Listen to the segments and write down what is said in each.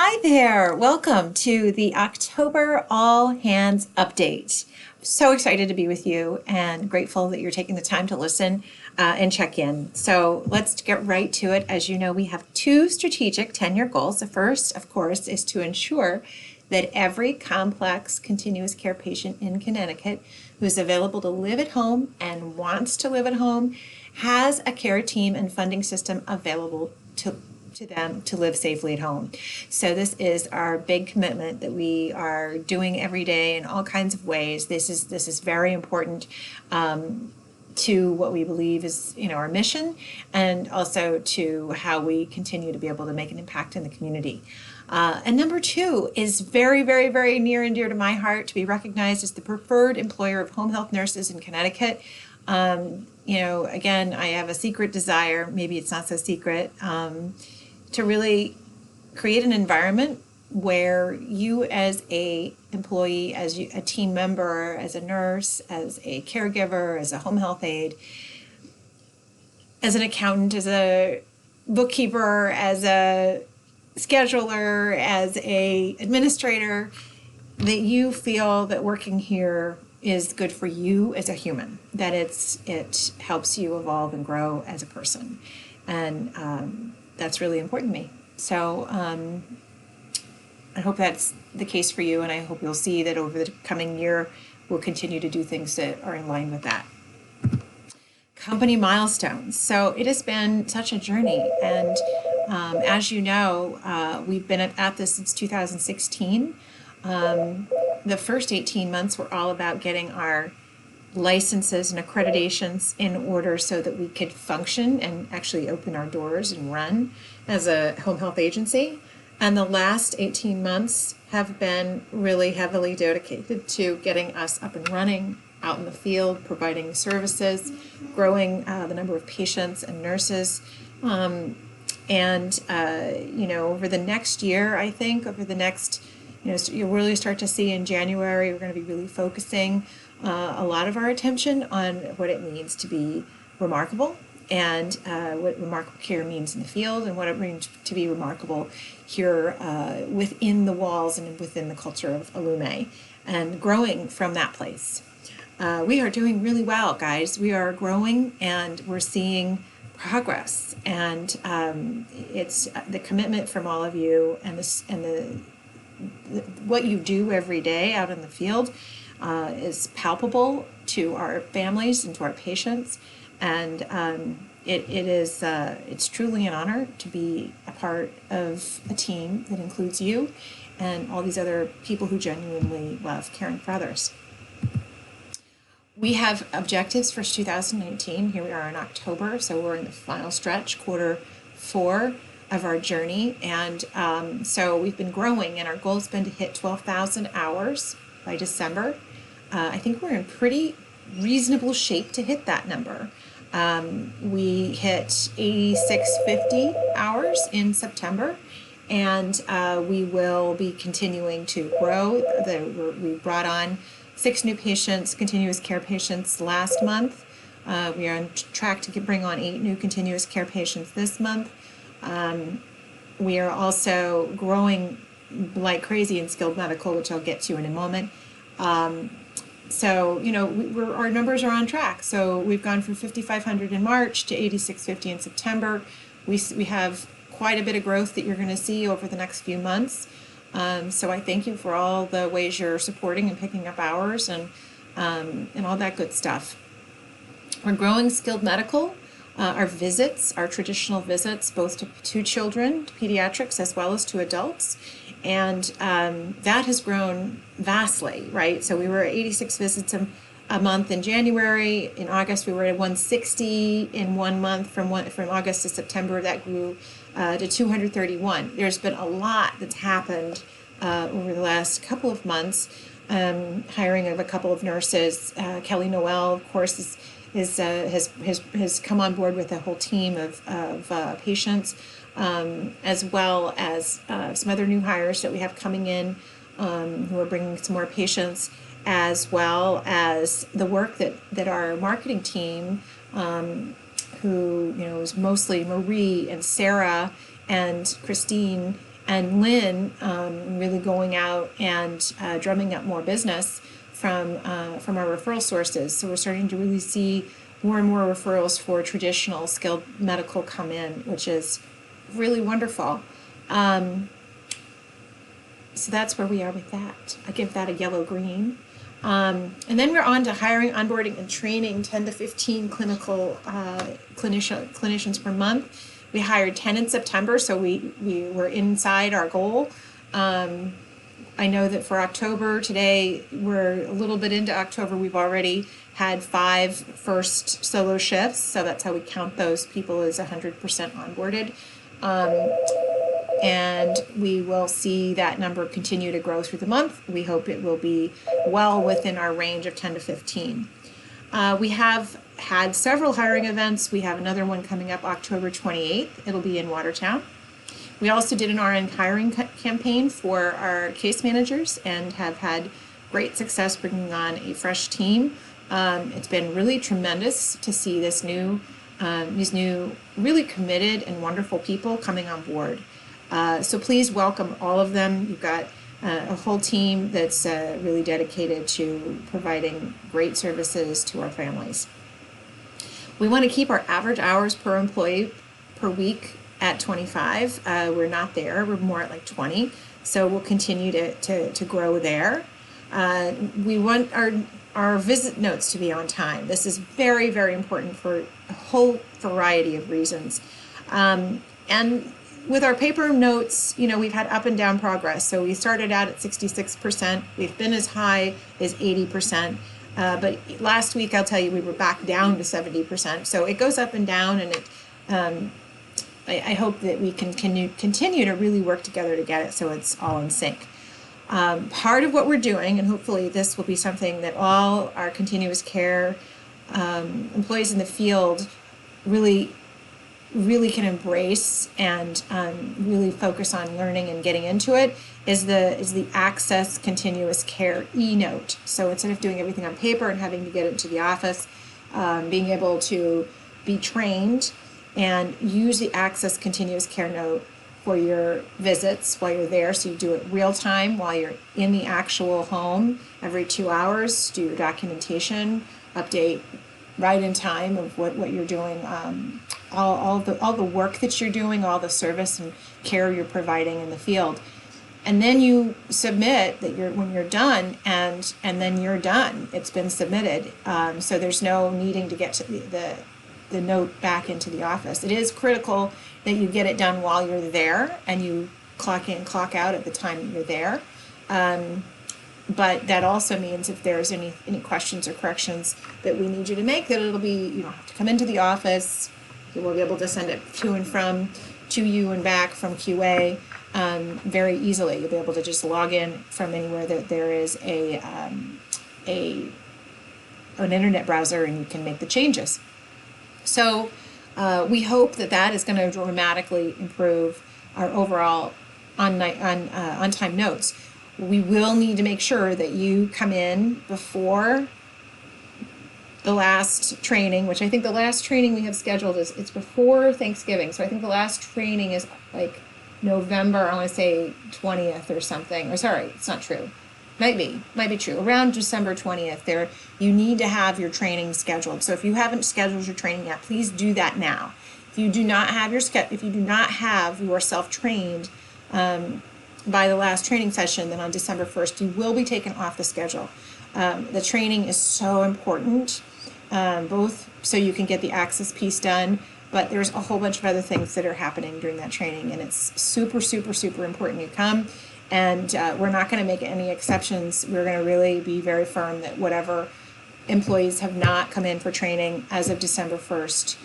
Hi there. Welcome to the October All Hands Update. So excited to be with you and grateful that you're taking the time to listen and check in. So let's get right to it. As you know, we have two strategic 10-year goals. The first, of course, is to ensure that every complex continuous care patient in Connecticut who's available to live at home and wants to live at home has a care team and funding system available to them to live safely at home. So this is our big commitment that we are doing every day in all kinds of ways. This is very important to what we believe is our mission, and also to how we continue to be able to make an impact in the community. And number two is very, very, very near and dear to my heart, to be recognized as the preferred employer of home health nurses in Connecticut. Again, I have a secret desire, maybe it's not so secret, to really create an environment where you as a employee, a team member, as a nurse, as a caregiver, as a home health aide, as an accountant, as a bookkeeper, as a scheduler, as a administrator, that you feel that working here is good for you as a human, that it helps you evolve and grow as a person. And that's really important to me. So I hope that's the case for you, and I hope you'll see that over the coming year we'll continue to do things that are in line with that. Company milestones. So it has been such a journey, and as you know, we've been at this since 2016. The first 18 months were all about getting our licenses and accreditations in order so that we could function and actually open our doors and run as a home health agency. And the last 18 months have been really heavily dedicated to getting us up and running out in the field, providing services, growing the number of patients and nurses. Over the next year, I think, you'll really start to see in January, we're going to be really focusing a lot of our attention on what it means to be remarkable, and what remarkable care means in the field, and what it means to be remarkable here within the walls and within the culture of Allume, and growing from that place. We are doing really well, guys. We are growing and we're seeing progress, and it's the commitment from all of you, and what you do every day out in the field is palpable to our families and to our patients, and it's truly an honor to be a part of a team that includes you and all these other people who genuinely love caring for others. We have objectives for 2019. Here we are in October, so we're in the final stretch, quarter 4 of our journey, and so we've been growing, and our goal has been to hit 12,000 hours by December. I think we're in pretty reasonable shape to hit that number. We hit 8,650 hours in September, and we will be continuing to grow. We brought on 6 new patients, continuous care patients last month. We are on track to bring on 8 new continuous care patients this month. We are also growing like crazy in skilled medical, which I'll get to in a moment. Our numbers are on track. So we've gone from 5,500 in March to 8,650 in September. We have quite a bit of growth that you're going to see over the next few months. So I thank you for all the ways you're supporting and picking up hours and all that good stuff. We're growing skilled medical. Our visits, our traditional visits, both to children, to pediatrics, as well as to adults. And that has grown vastly, right? So we were at 86 visits a month in January. In August, we were at 160 in 1 month. From August to September, that grew to 231. There's been a lot that's happened over the last couple of months. Hiring of a couple of nurses. Kelly Noel, of course, has come on board with a whole team of patients, as well as some other new hires that we have coming in, who are bringing some more patients, as well as the work that our marketing team, who is mostly Marie and Sarah and Christine and Lynn really going out and drumming up more business from our referral sources. So we're starting to really see more and more referrals for traditional skilled medical come in, which is really wonderful. So that's where we are with that. I give that a yellow-green. And then we're on to hiring, onboarding, and training 10 to 15 clinical clinicians per month. We hired 10 in September, so we were inside our goal. I know that for October, today, we're a little bit into October, we've already had 5 first solo shifts, so that's how we count those people as 100% onboarded. And we will see that number continue to grow through the month. We hope it will be well within our range of 10 to 15. We have had several hiring events. We have another one coming up October 28th. It'll be in Watertown. We also did an RN hiring campaign for our case managers and have had great success bringing on a fresh team. It's been really tremendous to see these new really committed and wonderful people coming on board. So please welcome all of them. You've got a whole team that's really dedicated to providing great services to our families. We want to keep our average hours per employee per week at 25. We're not there. We're more at like 20. So we'll continue to grow there. We want our visit notes to be on time. This is very, very important for a whole variety of reasons. And with our paper notes, we've had up and down progress. So we started out at 66%. We've been as high as 80%. But last week, I'll tell you, we were back down to 70%. So it goes up and down, and I hope that we can continue to really work together to get it so it's all in sync. Part of what we're doing, and hopefully this will be something that all our continuous care employees in the field really can embrace and really focus on learning and getting into it, is the Access Continuous Care e-note. So instead of doing everything on paper and having to get it to the office, being able to be trained and use the Access Continuous Care note for your visits while you're there. So you do it real time while you're in the actual home. Every 2 hours, do your documentation, update right in time of what you're doing, all the work that you're doing, all the service and care you're providing in the field. And then you submit that when you're done, and then you're done. It's been submitted. So there's no needing to get to the note back into the office. It is critical that you get it done while you're there and you clock in, clock out at the time that you're there. But that also means if there's any questions or corrections that we need you to make, that it'll be, you don't have to come into the office. You will be able to send it to and from, to you and back from QA very easily. You'll be able to just log in from anywhere that there is an internet browser, and you can make the changes. So we hope that is going to dramatically improve our overall on-time notes. We will need to make sure that you come in before the last training, which I think the last training we have scheduled it's before Thanksgiving. So I think the last training is like November, I want to say 20th or something. Or sorry, it's not true. Might be true. Around December 20th, you need to have your training scheduled. So if you haven't scheduled your training yet, please do that now. If you do not have yourself trained by the last training session, then on December 1st, you will be taken off the schedule. The training is so important, both so you can get the access piece done, but there's a whole bunch of other things that are happening during that training, and it's super, super, super important you come. And we're not going to make any exceptions. We're going to really be very firm that whatever employees have not come in for training as of December 1st,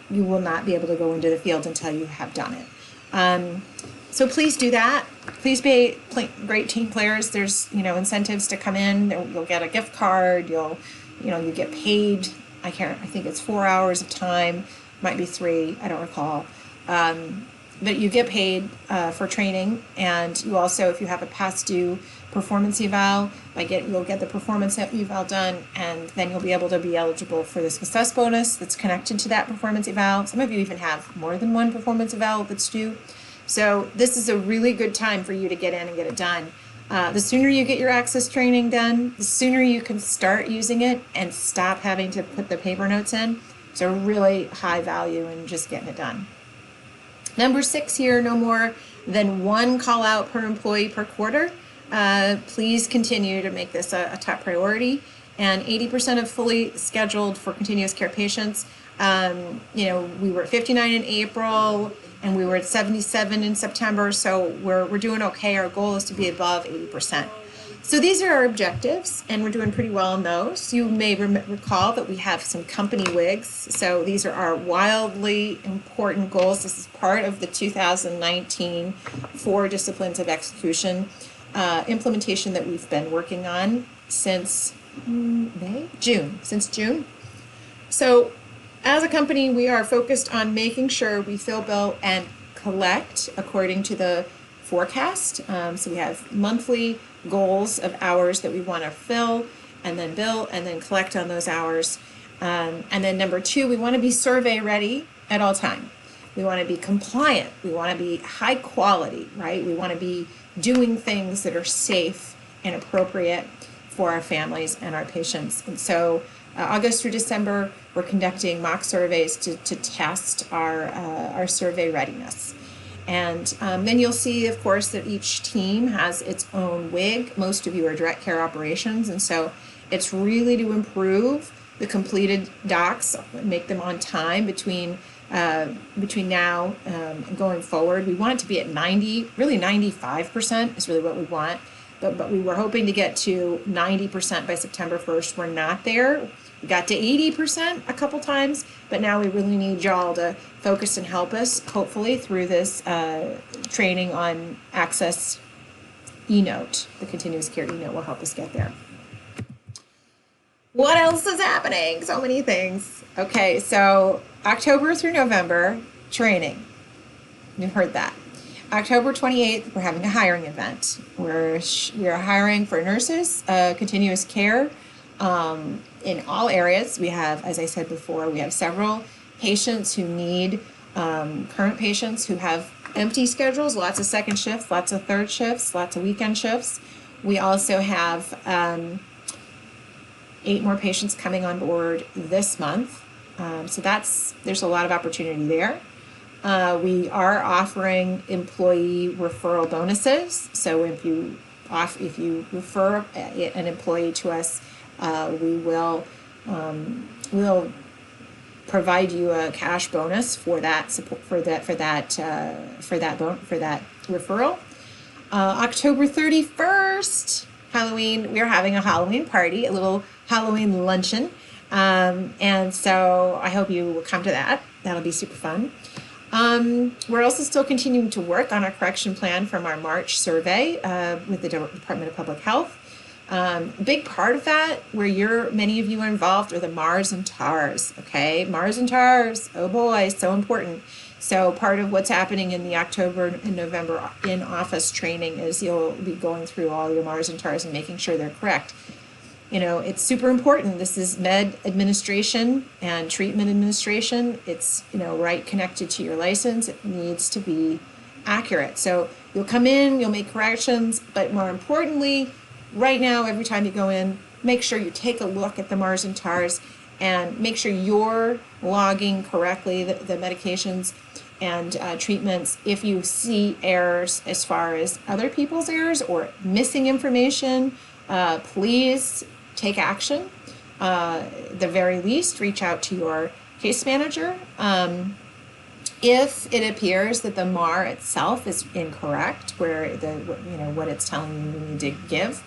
you will not be able to go into the field until you have done it. So please do that. Please be great team players. There's incentives to come in. You'll get a gift card. You get paid. I think it's 4 hours of time. Might be 3. I don't recall. But you get paid for training, and you also, if you have a past due performance eval, you'll get the performance eval done, and then you'll be able to be eligible for the success bonus that's connected to that performance eval. Some of you even have more than one performance eval that's due. So this is a really good time for you to get in and get it done. The sooner you get your access training done, the sooner you can start using it and stop having to put the paper notes in. So really high value in just getting it done. Number 6 here, no more than 1 call out per employee per quarter. Please continue to make this a top priority. And 80% of fully scheduled for continuous care patients. We were at 59 in April, and we were at 77 in September, so we're doing okay. Our goal is to be above 80%. So these are our objectives, and we're doing pretty well on those. You may recall that we have some company WIGs, so these are our wildly important goals. This is part of the 2019 4 disciplines of execution implementation that we've been working on since June. So as a company, we are focused on making sure we fill, bill, and collect according to the forecast. So we have monthly goals of hours that we want to fill and then bill and then collect on those hours. And then number 2, we want to be survey ready at all time. We want to be compliant. We want to be high quality, right? We want to be doing things that are safe and appropriate for our families and our patients. And so August through December, we're conducting mock surveys to test our survey readiness. And then you'll see, of course, that each team has its own WIG. Most of you are direct care operations, and so it's really to improve the completed docs, make them on time between now and going forward. We want it to be at 90, really 95% is really what we want. But we were hoping to get to 90% by September 1st. We're not there. We got to 80% a couple times, but now we really need y'all to focus and help us, hopefully, through this training on Access eNote. The continuous care eNote will help us get there. What else is happening? So many things. Okay, so October through November, training. You've heard that. October 28th, we're having a hiring event. We are hiring for nurses, continuous care in all areas. We have, as I said before, we have several patients who need, current patients who have empty schedules, lots of second shifts, lots of third shifts, lots of weekend shifts. We also have 8 more patients coming on board this month. So there's a lot of opportunity there. We are offering employee referral bonuses. So if you refer an employee to us, we'll provide you a cash bonus for that referral. October 31st, Halloween. We are having a Halloween party, a little Halloween luncheon, and so I hope you will come to that. That'll be super fun. We're also still continuing to work on our correction plan from our March survey with the Department of Public Health. A big part of that, where many of you are involved, are the MARS and TARS. Okay, MARS and TARS. Oh boy, so important. So part of what's happening in the October and November in-office training is you'll be going through all your MARS and TARS and making sure they're correct. You know, it's super important. This is med administration and treatment administration. It's, right connected to your license. It needs to be accurate. So you'll come in, you'll make corrections, but more importantly, right now, every time you go in, make sure you take a look at the MARS and TARS and make sure you're logging correctly the medications and treatments. If you see errors as far as other people's errors or missing information, please take action. The very least, reach out to your case manager. If it appears that the MAR itself is incorrect, where what it's telling you need to give,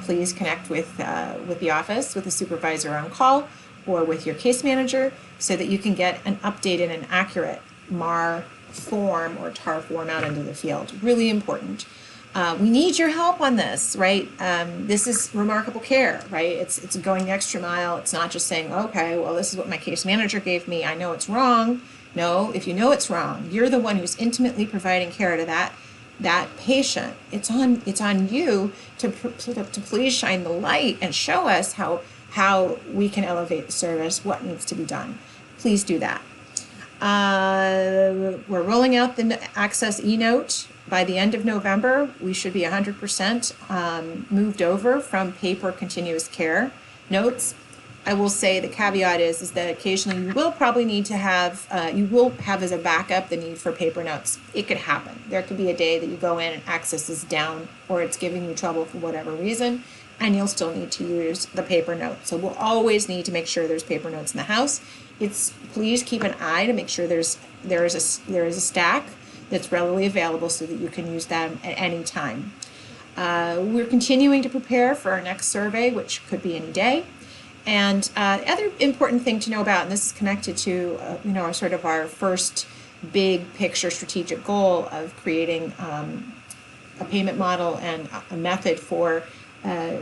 please connect with the office, with the supervisor on call, or with your case manager, so that you can get an updated and accurate MAR form or TAR form out into the field. Really important. We need your help on this, right? This is remarkable care, right? It's going the extra mile. It's not just saying, okay, well, this is what my case manager gave me. I know it's wrong. No, if you know it's wrong, you're the one who's intimately providing care to that patient. It's on you to please shine the light and show us how we can elevate the service, what needs to be done. Please do that. We're rolling out the Access e-note. By the end of November, we should be 100% moved over from paper continuous care notes. I will say the caveat is that occasionally you will probably need to have, you will have as a backup the need for paper notes. It could happen. There could be a day that you go in and Access is down or it's giving you trouble for whatever reason, and you'll still need to use the paper note. So we'll always need to make sure there's paper notes in the house. Please keep an eye to make sure there is a stack that's readily available so that you can use them at any time. We're continuing to prepare for our next survey, which could be any day. And the other important thing to know about, and this is connected to sort of our first big picture strategic goal of creating a payment model and a method for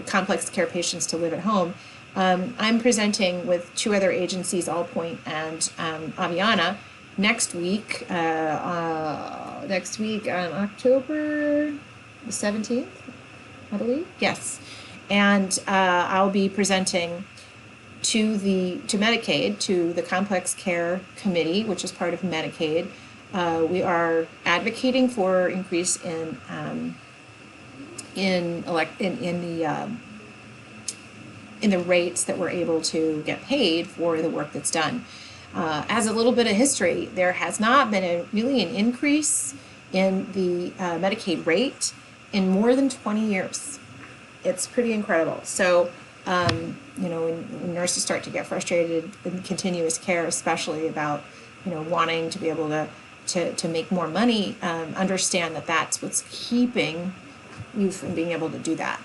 complex care patients to live at home. I'm presenting with two other agencies, Allpoint and Aviana, next week on October the 17th, I believe. Yes. And I'll be presenting to Medicaid, to the Complex Care Committee, which is part of Medicaid. We are advocating for increase in the rates that we're able to get paid for the work that's done. As a little bit of history, there has not been really an increase in the Medicaid rate in more than 20 years. It's pretty incredible. So, when nurses start to get frustrated in continuous care, especially about, wanting to be able to make more money, understand that that's what's keeping you from being able to do that.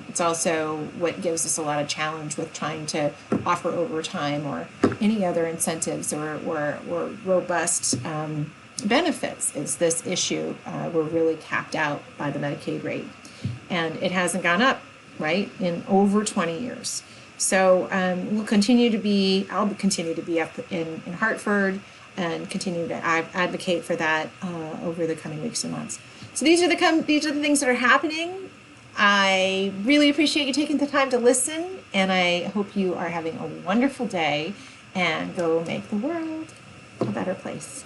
It's also what gives us a lot of challenge with trying to offer overtime or any other incentives or robust benefits is this issue. We're really capped out by the Medicaid rate, and it hasn't gone up, right, in over 20 years. So I'll continue to be up in Hartford and continue to advocate for that over the coming weeks and months. So these are the things that are happening. I really appreciate you taking the time to listen, and I hope you are having a wonderful day and go make the world a better place.